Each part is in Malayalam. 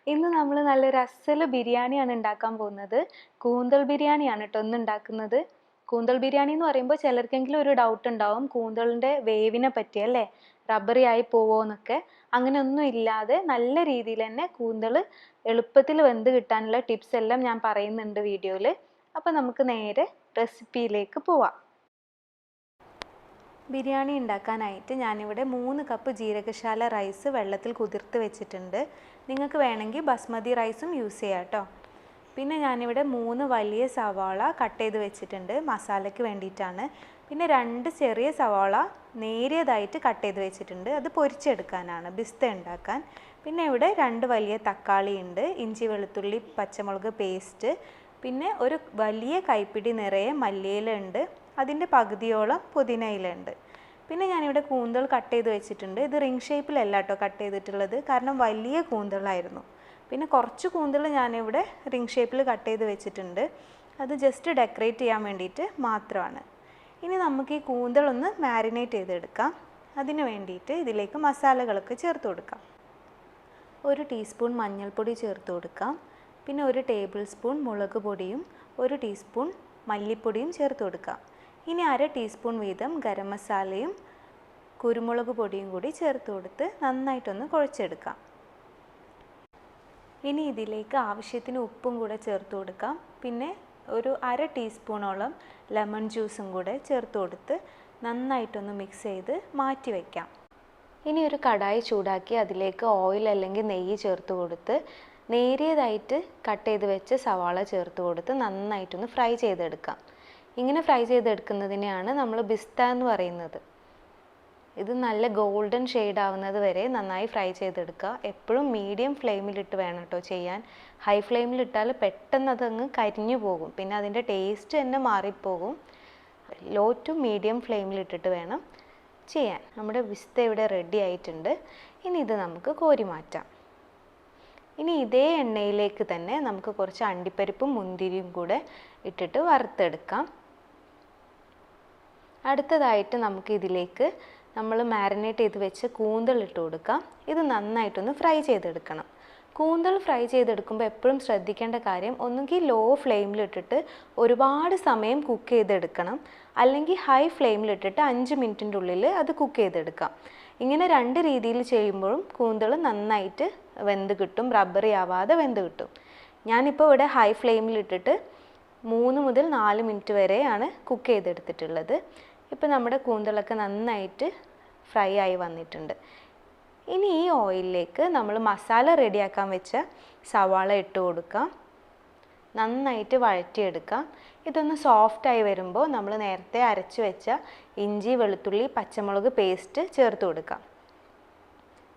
ഇന്ന് നമ്മൾ നല്ലൊരു അസല് ബിരിയാണിയാണ് ഉണ്ടാക്കാൻ പോകുന്നത്. കൂന്തൽ ബിരിയാണിയാണ് കേട്ടോ ഇന്ന് ഉണ്ടാക്കുന്നത്. കൂന്തൽ ബിരിയാണി എന്ന് പറയുമ്പോൾ ചിലർക്കെങ്കിലും ഒരു ഡൗട്ട് ഉണ്ടാവും കൂന്തലിൻ്റെ വേവിനെ പറ്റി അല്ലേ, റബ്ബറി ആയി പോവോ എന്നൊക്കെ. അങ്ങനെയൊന്നും ഇല്ലാതെ നല്ല രീതിയിൽ തന്നെ കൂന്തൽ എളുപ്പത്തിൽ വെന്ത് കിട്ടാനുള്ള ടിപ്സ് എല്ലാം ഞാൻ പറയുന്നുണ്ട് വീഡിയോയിൽ. അപ്പോൾ നമുക്ക് നേരെ റെസിപ്പിയിലേക്ക് പോവാം. ബിരിയാണി ഉണ്ടാക്കാനായിട്ട് ഞാനിവിടെ 3 കപ്പ് ജീരകശാല റൈസ് വെള്ളത്തിൽ കുതിർത്ത് വെച്ചിട്ടുണ്ട്. നിങ്ങൾക്ക് വേണമെങ്കിൽ ബസ്മതി റൈസും യൂസ് ചെയ്യാം കേട്ടോ. പിന്നെ ഞാനിവിടെ 3 വലിയ സവാള കട്ട് ചെയ്ത് വെച്ചിട്ടുണ്ട് മസാലയ്ക്ക് വേണ്ടിയിട്ടാണ്. പിന്നെ 2 ചെറിയ സവാള നേരിയതായിട്ട് കട്ട് ചെയ്ത് വെച്ചിട്ടുണ്ട്, അത് പൊരിച്ചെടുക്കാനാണ്, ബിസ്ത ഉണ്ടാക്കാൻ. പിന്നെ ഇവിടെ 2 വലിയ തക്കാളി ഉണ്ട്, ഇഞ്ചി വെളുത്തുള്ളി പച്ചമുളക് പേസ്റ്റ്, പിന്നെ ഒരു വലിയ കൈപ്പിടി നിറയെ മല്ലിയില ഉണ്ട്, അതിൻ്റെ പകുതിയോളം പുതിനയില ഉണ്ട്. പിന്നെ ഞാനിവിടെ കൂന്തൽ കട്ട് ചെയ്ത് വെച്ചിട്ടുണ്ട്. ഇത് റിംഗ് ഷേപ്പിലല്ല കേട്ടോ കട്ട് ചെയ്തിട്ടുള്ളത്, കാരണം വലിയ കൂന്തളായിരുന്നു. പിന്നെ കുറച്ച് കൂന്തൽ ഞാനിവിടെ റിംഗ് ഷേപ്പിൽ കട്ട് ചെയ്ത് വെച്ചിട്ടുണ്ട്, അത് ജസ്റ്റ് ഡെക്കറേറ്റ് ചെയ്യാൻ വേണ്ടിയിട്ട് മാത്രമാണ്. ഇനി നമുക്ക് ഈ കൂന്തളൊന്ന് മാരിനേറ്റ് ചെയ്തെടുക്കാം. അതിന് വേണ്ടിയിട്ട് ഇതിലേക്ക് മസാലകളൊക്കെ ചേർത്ത് കൊടുക്കാം. 1 ടീസ്പൂൺ മഞ്ഞൾപ്പൊടി ചേർത്ത് കൊടുക്കാം. പിന്നെ 1 ടേബിൾ സ്പൂൺ മുളക് പൊടിയും 1 ടീസ്പൂൺ മല്ലിപ്പൊടിയും ചേർത്ത് കൊടുക്കാം. ഇനി 1/2 ടീസ്പൂൺ വീതം ഗരം മസാലയും കുരുമുളക് പൊടിയും കൂടി ചേർത്ത് കൊടുത്ത് നന്നായിട്ടൊന്ന് കുഴച്ചെടുക്കാം. ഇനി ഇതിലേക്ക് ആവശ്യത്തിന് ഉപ്പും കൂടെ ചേർത്ത് കൊടുക്കാം. പിന്നെ ഒരു 1/2 ടീസ്പൂണോളം ലെമൺ ജ്യൂസും കൂടെ ചേർത്ത് കൊടുത്ത് നന്നായിട്ടൊന്ന് മിക്സ് ചെയ്ത് മാറ്റി വയ്ക്കാം. ഇനി ഒരു കടായി ചൂടാക്കി അതിലേക്ക് ഓയിൽ അല്ലെങ്കിൽ നെയ്യ് ചേർത്ത് കൊടുത്ത് നേരിയതായിട്ട് കട്ട് ചെയ്ത് വെച്ച് സവാള ചേർത്ത് കൊടുത്ത് നന്നായിട്ടൊന്ന് ഫ്രൈ ചെയ്തെടുക്കാം. ഇങ്ങനെ ഫ്രൈ ചെയ്തെടുക്കുന്നതിനെയാണ് നമ്മൾ ബിസ്ത എന്ന് പറയുന്നത്. ഇത് നല്ല ഗോൾഡൻ ഷെയ്ഡ് ആവുന്നത് വരെ നന്നായി ഫ്രൈ ചെയ്തെടുക്കുക. എപ്പോഴും മീഡിയം ഫ്ലെയിമിലിട്ട് വേണം കേട്ടോ ചെയ്യാൻ. ഹൈ ഫ്ലെയിമിലിട്ടാൽ പെട്ടെന്ന് അതങ്ങ് കരിഞ്ഞു പോകും, പിന്നെ അതിൻ്റെ ടേസ്റ്റ് തന്നെ മാറിപ്പോകും. ലോ ടു മീഡിയം ഫ്ലെയിമിലിട്ടിട്ട് വേണം ചെയ്യാൻ. നമ്മുടെ ബിസ്ത ഇവിടെ റെഡി ആയിട്ടുണ്ട്. ഇനി ഇത് നമുക്ക് കോരി മാറ്റാം. ഇനി ഇതേ എണ്ണയിലേക്ക് തന്നെ നമുക്ക് കുറച്ച് അണ്ടിപ്പരിപ്പും മുന്തിരിയും കൂടെ ഇട്ടിട്ട് വറുത്തെടുക്കാം. അടുത്തതായിട്ട് നമുക്ക് ഇതിലേക്ക് നമ്മൾ മാരിനേറ്റ് ചെയ്ത് വെച്ച് കൂന്തൽ ഇട്ട് കൊടുക്കാം. ഇത് നന്നായിട്ടൊന്ന് ഫ്രൈ ചെയ്തെടുക്കണം. കൂന്തൽ ഫ്രൈ ചെയ്തെടുക്കുമ്പോൾ എപ്പോഴും ശ്രദ്ധിക്കേണ്ട കാര്യം, ഒന്നുകിൽ ലോ ഫ്ലെയിമിലിട്ടിട്ട് ഒരുപാട് സമയം കുക്ക് ചെയ്തെടുക്കണം, അല്ലെങ്കിൽ ഹൈ ഫ്ലെയിമിലിട്ടിട്ട് 5 മിനിറ്റിൻ്റെ ഉള്ളിൽ അത് കുക്ക് ചെയ്തെടുക്കാം. ഇങ്ങനെ 2 രീതിയിൽ ചെയ്യുമ്പോഴും കൂന്തൽ നന്നായിട്ട് വെന്ത് കിട്ടും, റബ്ബറി ആവാതെ വെന്ത് കിട്ടും. ഞാനിപ്പോൾ ഇവിടെ ഹൈ ഫ്ലെയിമിലിട്ടിട്ട് 3 മുതൽ 4 മിനിറ്റ് വരെയാണ് കുക്ക് ചെയ്തെടുത്തിട്ടുള്ളത്. ഇപ്പോൾ നമ്മുടെ കൂന്തലൊക്കെ നന്നായിട്ട് ഫ്രൈ ആയി വന്നിട്ടുണ്ട്. ഇനി ഈ ഓയിലിലേക്ക് നമ്മൾ മസാല റെഡിയാക്കാൻ വെച്ച സവാള ഇട്ട് കൊടുക്കാം. നന്നായിട്ട് വഴറ്റിയെടുക്കാം. ഇതൊന്ന് സോഫ്റ്റായി വരുമ്പോൾ നമ്മൾ നേരത്തെ അരച്ച് വെച്ച ഇഞ്ചി വെളുത്തുള്ളി പച്ചമുളക് പേസ്റ്റ് ചേർത്ത് കൊടുക്കാം.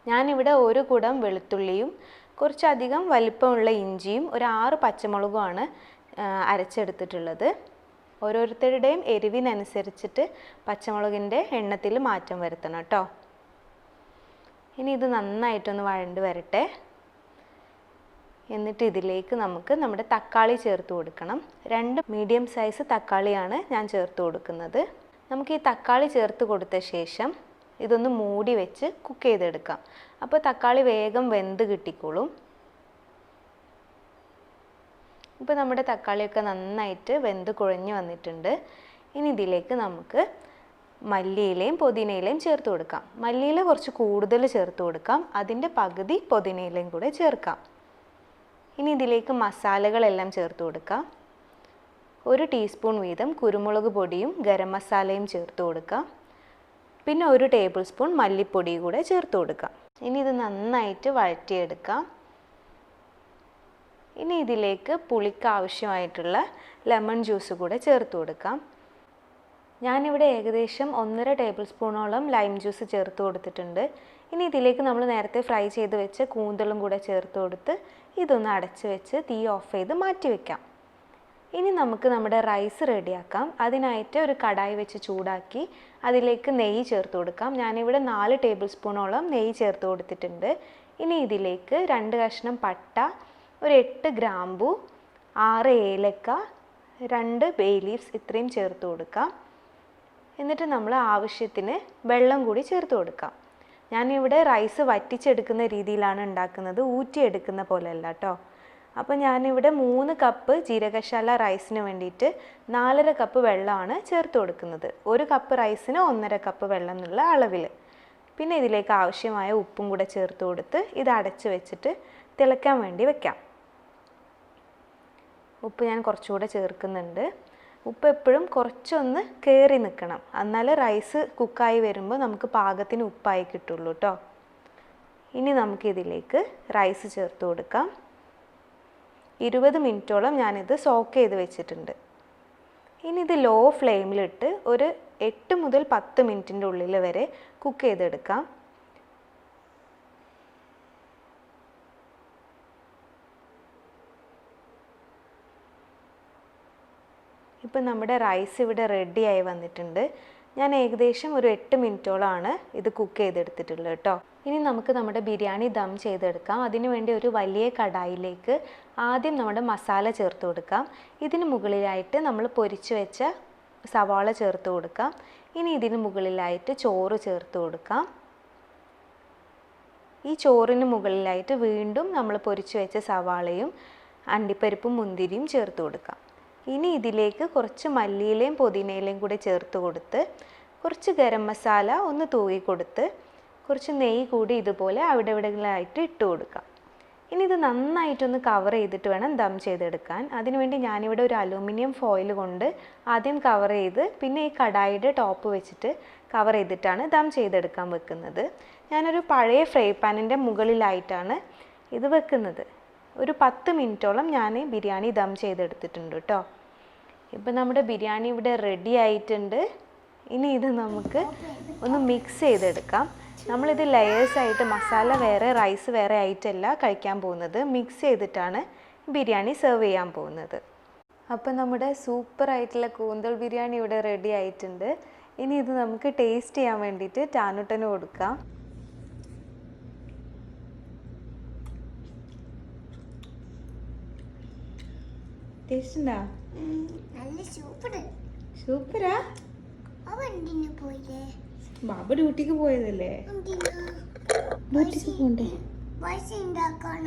ഞാനിവിടെ 1 കുടം വെളുത്തുള്ളിയും കുറച്ചധികം വലിപ്പമുള്ള ഇഞ്ചിയും ഒരു 6 പച്ചമുളകുമാണ് അരച്ചെടുത്തിട്ടുള്ളത്. ഓരോരുത്തരുടെയും എരിവിനനുസരിച്ചിട്ട് പച്ചമുളകിൻ്റെ എണ്ണത്തിൽ മാറ്റം വരുത്തണം കേട്ടോ. ഇനി ഇത് നന്നായിട്ടൊന്ന് വഴണ്ട് വരട്ടെ. എന്നിട്ട് ഇതിലേക്ക് നമുക്ക് നമ്മുടെ തക്കാളി ചേർത്ത് കൊടുക്കണം. 2 മീഡിയം സൈസ് തക്കാളിയാണ് ഞാൻ ചേർത്ത് കൊടുക്കുന്നത്. നമുക്ക് ഈ തക്കാളി ചേർത്ത് കൊടുത്ത ശേഷം ഇതൊന്ന് മൂടി വെച്ച് കുക്ക് ചെയ്തെടുക്കാം. അപ്പോൾ തക്കാളി വേഗം വെന്ത് കിട്ടിക്കോളും. ഇപ്പോൾ നമ്മുടെ തക്കാളിയൊക്കെ നന്നായിട്ട് വെന്ത് കുഴഞ്ഞു വന്നിട്ടുണ്ട്. ഇനി ഇതിലേക്ക് നമുക്ക് മല്ലിയിലയും പുതിനയിലയും ചേർത്ത് കൊടുക്കാം. മല്ലിയില കുറച്ച് കൂടുതൽ ചേർത്ത് കൊടുക്കാം, അതിൻ്റെ പകുതി പുതിനയിലയും കൂടെ ചേർക്കാം. ഇനി ഇതിലേക്ക് മസാലകളെല്ലാം ചേർത്ത് കൊടുക്കാം. 1 ടീസ്പൂൺ വീതം കുരുമുളക് പൊടിയും ഗരം മസാലയും ചേർത്ത് കൊടുക്കാം. പിന്നെ 1 ടേബിൾ സ്പൂൺ മല്ലിപ്പൊടി കൂടെ ചേർത്ത് കൊടുക്കാം. ഇനി ഇത് നന്നായിട്ട് വഴറ്റിയെടുക്കാം. ഇനി ഇതിലേക്ക് പുളിക്ക് ആവശ്യമായിട്ടുള്ള ലെമൺ ജ്യൂസ് കൂടെ ചേർത്ത് കൊടുക്കാം. ഞാനിവിടെ ഏകദേശം 1.5 ടേബിൾ സ്പൂണോളം ലൈം ജ്യൂസ് ചേർത്ത് കൊടുത്തിട്ടുണ്ട്. ഇനി ഇതിലേക്ക് നമ്മൾ നേരത്തെ ഫ്രൈ ചെയ്ത് വെച്ച് കൂന്തലും കൂടെ ചേർത്ത് കൊടുത്ത് ഇതൊന്ന് അടച്ച് വെച്ച് തീ ഓഫ് ചെയ്ത് മാറ്റി വയ്ക്കാം. ഇനി നമുക്ക് നമ്മുടെ റൈസ് റെഡിയാക്കാം. അതിനായിട്ട് ഒരു കടായി വെച്ച് ചൂടാക്കി അതിലേക്ക് നെയ്യ് ചേർത്ത് കൊടുക്കാം. ഞാനിവിടെ 4 ടേബിൾ സ്പൂണോളം നെയ്യ് ചേർത്ത് കൊടുത്തിട്ടുണ്ട്. ഇനി ഇതിലേക്ക് 2 കഷ്ണം പട്ട, ഒരു 8 ഗ്രാമ്പു, 6 ഏലക്ക, 2 ബേ ലീവ്സ് ഇത്രയും ചേർത്ത് കൊടുക്കാം. എന്നിട്ട് നമ്മൾ ആവശ്യത്തിന് വെള്ളം കൂടി ചേർത്ത് കൊടുക്കാം. ഞാനിവിടെ റൈസ് വറ്റിച്ചെടുക്കുന്ന രീതിയിലാണ് ഉണ്ടാക്കുന്നത്, ഊറ്റിയെടുക്കുന്ന പോലെയല്ല കേട്ടോ. അപ്പോൾ ഞാനിവിടെ 3 കപ്പ് ജീരകശാല റൈസിന് വേണ്ടിയിട്ട് 4.5 കപ്പ് വെള്ളമാണ് ചേർത്ത് കൊടുക്കുന്നത്. 1 കപ്പ് റൈസിന് 1.5 കപ്പ് വെള്ളം എന്നുള്ള അളവിൽ. പിന്നെ ഇതിലേക്ക് ആവശ്യമായ ഉപ്പും കൂടെ ചേർത്ത് കൊടുത്ത് ഇത് അടച്ച് വെച്ചിട്ട് തിളയ്ക്കാൻ വേണ്ടി വെക്കാം. ഉപ്പ് ഞാൻ കുറച്ചുകൂടെ ചേർക്കുന്നുണ്ട്. ഉപ്പ് എപ്പോഴും കുറച്ചൊന്ന് കയറി നിൽക്കണം, എന്നാൽ റൈസ് കുക്കായി വരുമ്പോൾ നമുക്ക് പാകത്തിന് ഉപ്പായി കിട്ടുള്ളൂ കേട്ടോ. ഇനി നമുക്കിതിലേക്ക് റൈസ് ചേർത്ത് കൊടുക്കാം. 20 മിനിറ്റോളം ഞാനിത് സോക്ക് ചെയ്ത് വെച്ചിട്ടുണ്ട്. ഇനി ഇത് ലോ ഫ്ലെയിമിലിട്ട് ഒരു 8 മുതൽ 10 മിനിറ്റിൻ്റെ ഉള്ളിൽ വരെ കുക്ക് ചെയ്തെടുക്കാം. ഇപ്പം നമ്മുടെ റൈസ് ഇവിടെ റെഡിയായി വന്നിട്ടുണ്ട്. ഞാൻ ഏകദേശം ഒരു 8 മിനിറ്റോളമാണ് ഇത് കുക്ക് ചെയ്തെടുത്തിട്ടുള്ളത് കേട്ടോ. ഇനി നമുക്ക് നമ്മുടെ ബിരിയാണി ദം ചെയ്തെടുക്കാം. അതിനു വേണ്ടി ഒരു വലിയ കടായിലേക്ക് ആദ്യം നമ്മുടെ മസാല ചേർത്ത് കൊടുക്കാം. ഇതിന് മുകളിലായിട്ട് നമ്മൾ പൊരിച്ച് വെച്ച സവാള ചേർത്ത് കൊടുക്കാം. ഇനി ഇതിന് മുകളിലായിട്ട് ചോറ് ചേർത്ത് കൊടുക്കാം. ഈ ചോറിന് മുകളിലായിട്ട് വീണ്ടും നമ്മൾ പൊരിച്ച് വെച്ച സവാളയും അണ്ടിപ്പരിപ്പും മുന്തിരിയും ചേർത്ത് കൊടുക്കാം. ഇനി ഇതിലേക്ക് കുറച്ച് മല്ലിയിലയും പുതിനയിലയും കൂടി ചേർത്ത് കൊടുത്ത് കുറച്ച് ഗരം മസാല ഒന്ന് തൂകി കൊടുത്ത് കുറച്ച് നെയ്യ് കൂടി ഇതുപോലെ അവിടെ ഇവിടെയായിട്ട് ഇട്ട് കൊടുക്കാം. ഇനി ഇത് നന്നായിട്ടൊന്ന് കവർ ചെയ്തിട്ട് വേണം ദം ചെയ്തെടുക്കാൻ. അതിനുവേണ്ടി ഞാനിവിടെ ഒരു അലൂമിനിയം ഫോയിൽ കൊണ്ട് ആദ്യം കവർ ചെയ്ത് പിന്നെ ഈ കടായിയുടെ ടോപ്പ് വെച്ചിട്ട് കവർ ചെയ്തിട്ടാണ് ദം ചെയ്തെടുക്കാൻ വെക്കുന്നത്. ഞാനൊരു പഴയ ഫ്രൈ പാനിൻ്റെ മുകളിലായിട്ടാണ് ഇത് വെക്കുന്നത്. ഒരു 10 മിനിറ്റോളം ഞാൻ ബിരിയാണി ദം ചെയ്തെടുത്തിട്ടുണ്ട് കേട്ടോ. ഇപ്പം നമ്മുടെ ബിരിയാണി ഇവിടെ റെഡി ആയിട്ടുണ്ട്. ഇനി ഇത് നമുക്ക് ഒന്ന് മിക്സ് ചെയ്തെടുക്കാം. നമ്മളിത് ലെയേഴ്സായിട്ട് മസാല വേറെ റൈസ് വേറെ ആയിട്ടല്ല കഴിക്കാൻ പോകുന്നത്, മിക്സ് ചെയ്തിട്ടാണ് ബിരിയാണി സെർവ് ചെയ്യാൻ പോകുന്നത്. അപ്പം നമ്മുടെ സൂപ്പറായിട്ടുള്ള കൂന്തൽ ബിരിയാണി ഇവിടെ റെഡി ആയിട്ടുണ്ട്. ഇനി ഇത് നമുക്ക് ടേസ്റ്റ് ചെയ്യാൻ വേണ്ടിയിട്ട് ടാനുട്ടന് കൊടുക്കാം. ടേസ്റ്റ് ഉണ്ടോ? സൂപ്പറാ. ബാബ ഡ്യൂട്ടിക്ക് പോയതല്ലേ? ഡ്യൂട്ടിക്ക് പോണ്ടേ? പൈസ ഉണ്ടാക്കാൻ.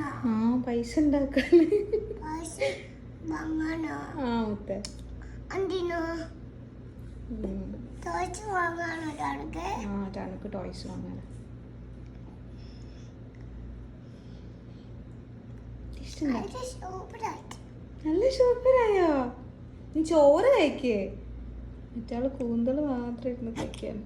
ടാനുക്ക് ടോയ്സ് വാങ്ങാനാ. നല്ല സൂപ്പറായോ? നീ ചോറ് കഴിക്കേ? മറ്റാള് കൂന്തൽ മാത്രം ഇരുന്ന് കഴിക്കാൻ.